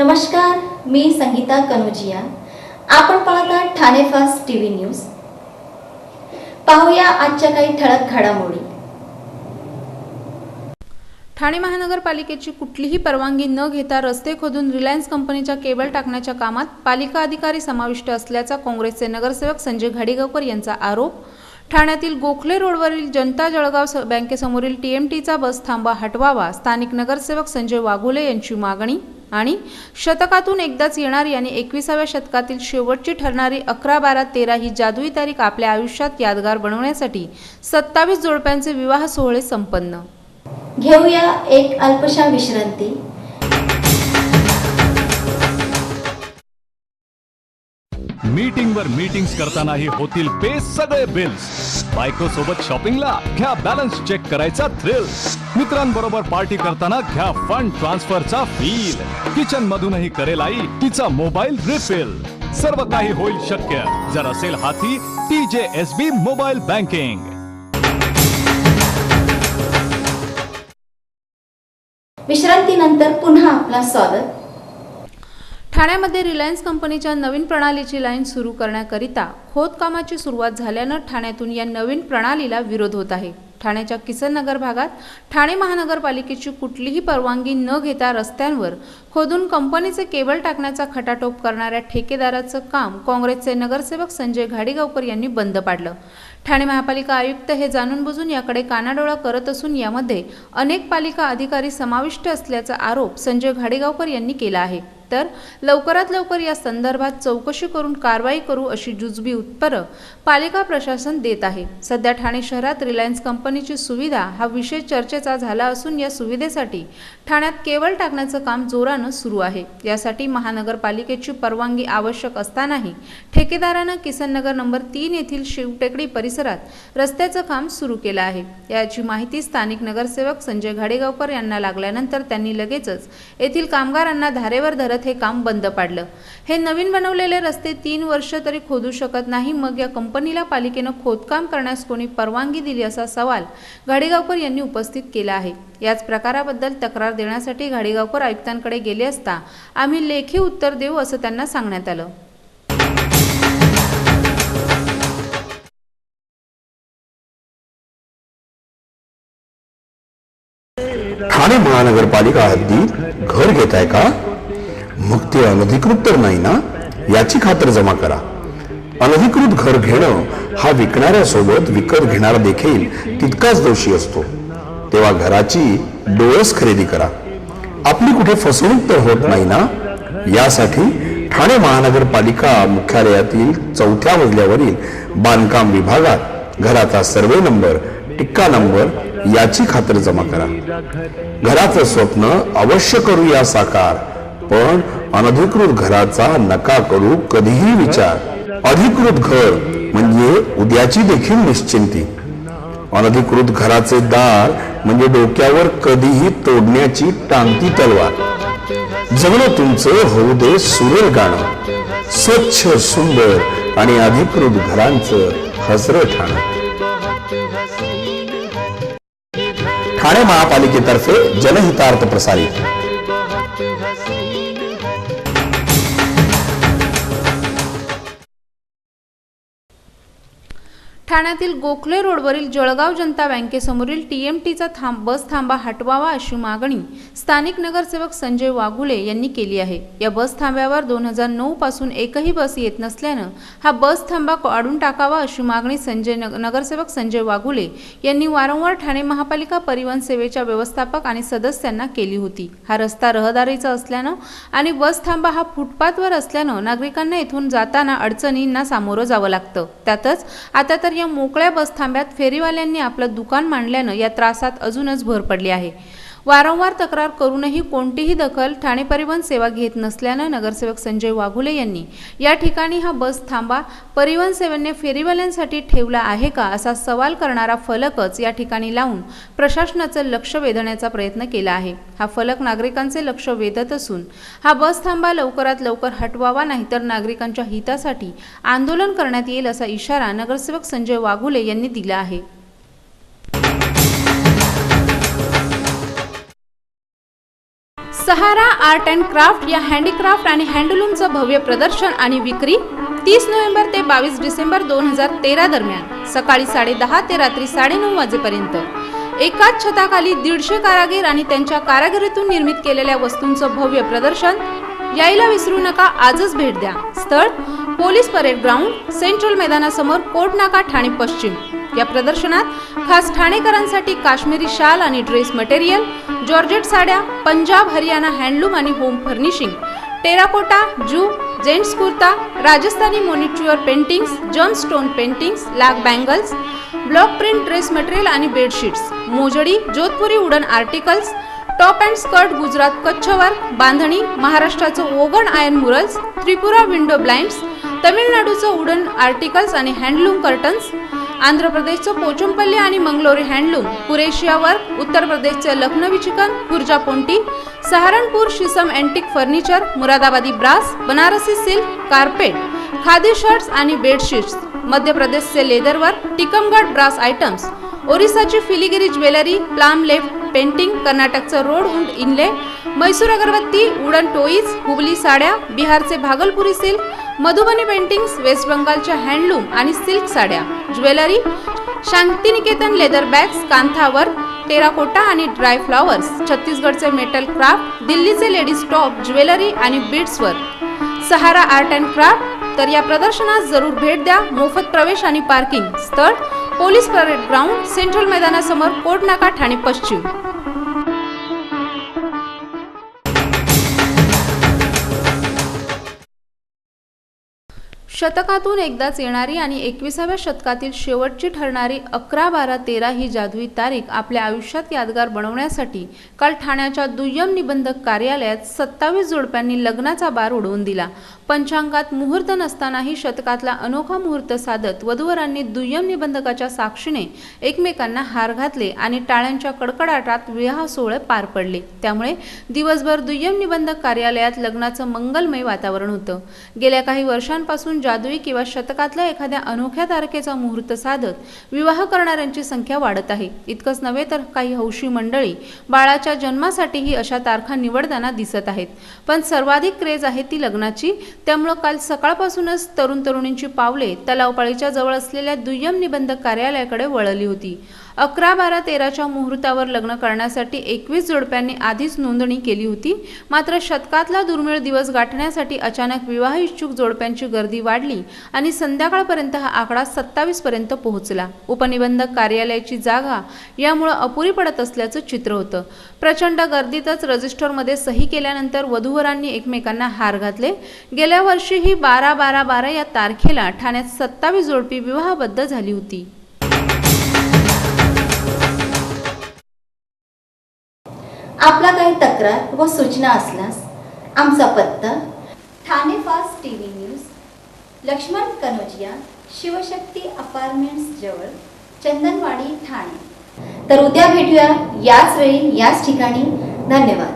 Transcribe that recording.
नमस्कार, मी संगीता कनोजिया। आपण पाहत आहात ठाणे फास्ट टीव्ही न्यूज। पाहूया आजच्या काही ठळक घडामोडी। ठाणे महानगरपालिकेची कुठलीही परवानगी न घेता रस्ते खोदून रिलायन्स कंपनीच्या केबल टाकण्याच्या कामात पालिका अधिकारी समाविष्ट असल्याचा काँग्रेसचे नगरसेवक संजय घाडीगावकर यांचा आरोप। ठाण्यातील गोखले रोडवरील जनता जळगाव बँकेसमोरील TMTचा बस थांबा हटवावा, स्थानिक नगरसेवक संजय वाघुले यांची मागणी। आणि शतकातून एकदाच येणारी आणि 21व्या शतकातील शेवटची ठरणारी 11/12/13 ही जादुई तारीख आपल्या आयुष्यात यादगार बनवण्यासाठी 27 जोडप्यांचे विवाह सोहळे संपन्न। घेऊया एक अल्पशा विश्रांती। मीटिंगवर मीटिंग्स करतानाही होतील पे सगळे बिल्स। बायको सोबत शॉपिंगला घ्या बॅलन्स चेक करायचा थ्रिल। मित्रांबरोबर पार्टी करताना घ्या फंड ट्रान्सफरचा फील। किचन मधूनही करेल आई तिचा मोबाईल रिफिल। सर्व काही होईल शक्य जर असेल हाती TJSB मोबाईल बँकिंग। विश्रांतीनंतर पुन्हा आपला स्वागत। ठाण्यामध्ये रिलायन्स कंपनीच्या नवीन प्रणालीची लाईन सुरू करण्याकरिता खोदकामाची सुरुवात झाल्यानं ठाण्यातून या नवीन प्रणालीला विरोध होत आहे। ठाण्याच्या किसन नगर भागात ठाणे महानगरपालिकेची कुठलीही परवानगी न घेता रस्त्यांवर खोदून कंपनीचे केबल टाकण्याचा खटाटोप करणाऱ्या ठेकेदाराचं काम काँग्रेसचे नगरसेवक संजय घाडीगावकर यांनी बंद पाडलं। ठाणे महापालिका आयुक्त हे जाणून बुजून याकडे कानाडोळा करत असून यामध्ये अनेक पालिका अधिकारी समाविष्ट असल्याचा आरोप संजय घाडीगावकर यांनी केला आहे। तर लवकरात लवकर या संदर्भात चौकशी करून कारवाई करू अशी जुजबी उत्तरं पालिका प्रशासन देत आहे। सध्या ठाणे शहरात रिलायन्स कंपनीची सुविधा हा विषय चर्चेचा झाला असून या सुविधेसाठी ठाण्यात केबल टाकण्याचं काम जोरानं सुरू आहे। यासाठी महानगरपालिकेची परवानगी आवश्यक असतानाही ठेकेदारानं किसन नगर नंबर 3 येथील शिवटेकडी परिसरात रस्त्याचं काम सुरू केलं आहे। याची माहिती स्थानिक नगरसेवक संजय घाडीगावकर यांना लागल्यानंतर त्यांनी लगेचच येथील कामगारांना धारेवर धरत हे काम बंद पाडलं। हे नवीन बनवलेले रस्ते 3 वर्ष तरी खोदू शकत नाही, मग या कंपनीला पालिकेनं खोदकाम करण्यास कोणी परवानगी दिली असा सवाल घाडीगावकर यांनी उपस्थित केला आहे। याच प्रकाराबद्दल तक्रार देण्यासाठी घाडीगावकर आयुक्तांकडे गेले असता आम्ही लेखी उत्तर देऊ असं त्यांना सांगण्यात आलं। ठाणे महानगरपालिका हद्दीत घर घेताय का? मग ते अनधिकृत तर नाही ना, याची खातर जमा करा। अनधिकृत घर घेणं हा विकणाऱ्यासोबत विकत घेणारा देखील तितकाच दोषी असतो। तेव्हा घराची डोळस खरेदी करा। आपली कुठे फसवणूक तर होत नाही ना, यासाठी ठाणे महानगरपालिका मुख्यालयातील 4थ्या मजल्यावरील बांधकाम विभागात घराचा सर्वे नंबर, टिक्का नंबर याची खातर जमा करा। घराचं स्वप्न अवश्य करूया साकार, पण अनधिकृत घराचा नका करू कधीही विचार। अधिकृत घर म्हणजे उद्याची देखील निश्चिंती। अनधिकृत घराचे दार म्हणजे डोक्यावर कधीही तोडण्याची टांगती तलवार। जगणं तुमचं होऊ दे सुरेल गाणं, स्वच्छ सुंदर आणि अधिकृत घरांचं हसरं ठाणं। ठाणे महापालिकेतर्फे जनहितार्थ प्रसारित। ठाण्यातील गोखले रोडवरील जळगाव जनता बँकेसमोरील TMTचा बस थांबा हटवावा अशी मागणी स्थानिक नगरसेवक संजय वाघुले यांनी केली आहे। या बस थांब्यावर 2009 पासून एकही बस येत नसल्यानं हा बस थांबा काढून टाकावा अशी मागणी नगरसेवक संजय वाघुले यांनी वारंवार ठाणे महापालिका परिवहन सेवेच्या व्यवस्थापक आणि सदस्यांना केली होती। हा रस्ता रहदारीचा असल्यानं आणि बस थांबा हा फुटपाथवर असल्यानं नागरिकांना इथून जाताना अडचणींना सामोरं जावं लागतं। त्यातच आता तर या मोकळ्या बस थांब्यात फेरीवाल्यांनी आपलं दुकान मांडल्यानं या त्रासात अजूनच भर पडली आहे। वारंवार तक्रार करूनही कोणतीही दखल ठाणे परिवहन सेवा घेत नसल्यानं नगरसेवक संजय वाघुले यांनी या ठिकाणी हा बस थांबा परिवहन सेवेने फेरीवाल्यांसाठी ठेवला आहे का असा सवाल करणारा फलकच या ठिकाणी लावून प्रशासनाचं लक्ष वेधण्याचा प्रयत्न केला आहे। हा फलक नागरिकांचे लक्ष वेधत असून हा बस थांबा लवकरात लवकर हटवावा, नाहीतर नागरिकांच्या हितासाठी आंदोलन करण्यात येईल असा इशारा नगरसेवक संजय वाघुले यांनी दिला आहे। सहारा आर्ट अँड क्राफ्ट या हँडीक्राफ्ट आणि हँडलूमचं भव्य प्रदर्शन आणि विक्री 30 नोव्हेंबर ते 22 डिसेंबर 2013 दरम्यान सकाळी 10:30 ते रात्री 9:30 वाजेपर्यंत एकाच छताखाली 150 कारागीर आणि त्यांच्या कारागिरीतून निर्मित केलेल्या वस्तूंचं भव्य प्रदर्शन यायला विसरू नका, आजच भेट द्या. स्थळ पोलीस परेड ग्राउंड, सेंट्रल मैदानासमोर, कोर्ट नाका, ठाणे पश्चिम. या प्रदर्शनात खास ठाणेकरांसाठी काश्मीरी शाल आणि ड्रेस मटेरियल, जॉर्जेट साड्या, पंजाब हरियाणा हँडलूम आणि होम फर्निशिंग, टेराकोटा, जू, gents kurta, Rajasthani miniature paintings, gem stone paintings, lac bangles, block print dress material आणि बेडशीट्स, मोजडी, Jodhpuri wooden articles, top and skirt, Gujarat Kutch work, bandhani, महाराष्ट्राचं ओगण iron murals, Tripura window blinds, तमिळनाडूचं वुडन आर्टिकल्स आणि handloom curtains, आंध्र प्रदेशचं पोचमपल्ली आणि मंगलोरी हँडलूम, कुरेशिया वर्क, उत्तर प्रदेशचे लखनवी चिकन, खुर्जा पोंटी, सहारनपूर शीसम अँटिक फर्निचर, मुरादाबादी brass, Banarasi silk, carpet, khadi shirts आणि बेडशीट्स, मध्य प्रदेशचे leather work, Tikamgarh brass items, ओरिसाची filigree jewellery, palm leaf painting, कर्नाटकचं rosewood inlay, Mysore agarbatti, wooden toys, Hubli साड्या, बिहारचे Bhagalpuri silk, Madhubani paintings, west बंगालच्या हँडलूम आणि सिल्क साड्या, jewellery, Shantiniketan leather bags, kantha work, terracotta आणि ड्राय फ्लॉवर्स, छत्तीसगडचे मेटल क्राफ्ट, दिल्लीचे लेडीज टॉप, ज्वेलरी आणि beads work. Sahara art and craft. तर या प्रदर्शनास जरूर भेट द्या. मोफत प्रवेश आणि पार्किंग. स्थळ पोलीस परेड ग्राउंड, सेंट्रल मैदानासमोर, कोर्ट नाका, ठाणे पश्चिम. शतकातून एकदाच येणारी आणि 21व्या शतकातील शेवटची ठरणारी 11/12/13 ही जादुई तारीख आपल्या आयुष्यात यादगार बनवण्यासाठी काल ठाण्याच्या दुय्यम निबंधक कार्यालयात 27 जोडप्यांनी लग्नाचा बार उडवून दिला. पंचांगात मुहूर्त नसतानाही शतकातला अनोखा मुहूर्त साधत वधूवरांनी दुय्यम निबंधकाच्या साक्षीने एकमेकांना हार घातले आणि टाळ्यांच्या कडकडाटात विवाह सोहळे पार पडले. त्यामुळे दिवसभर दुय्यम निबंधक कार्यालयात लग्नाचं मंगलमय वातावरण होतं. गेल्या काही वर्षांपासून जादुई किंवा शतकातल्या एखाद्या अनोख्या तारखेचा मुहूर्त साधत विवाह करणाऱ्यांची संख्या वाढत आहे. इतकंच नव्हे तर काही हौशी मंडळी बाळाच्या जन्मासाठीही अशा तारखा निवडताना दिसत आहेत. पण सर्वाधिक क्रेज आहे ती लग्नाची. त्यामुळे काल सकाळपासूनच तरुण तरुणींची पावले तलावपाळीच्या जवळ असलेल्या दुय्यम निबंधक कार्यालयाकडे वळली होती. 11/12/13च्या मुहूर्तावर लग्न करण्यासाठी 21 जोडप्यांनी आधीच नोंदणी केली होती. मात्र शतकातला दुर्मिळ दिवस गाठण्यासाठी अचानक विवाह इच्छुक जोडप्यांची गर्दी वाढली आणि संध्याकाळपर्यंत हा आकडा 27 पर्यंत पोहोचला. उपनिबंधक कार्यालयाची जागा यामुळे अपुरी पडत असल्याचं चित्र होतं. प्रचंड गर्दीतच रजिस्टरमध्ये सही केल्यानंतर वधूवरांनी एकमेकांना हार घातले. गेल्या वर्षीही 12/12/12 या तारखेला ठाण्यात 27 जोडपी विवाहबद्ध झाली होती. आपला काही तक्रार व सूचना असल्यास आमचा पत्ता Thane fast TV news, Laxman Kanojia, Shivshakti apartments जवळ, चंदनवाडी, ठाणे. तर उद्या भेटूया याच वेळी याच ठिकाणी. धन्यवाद.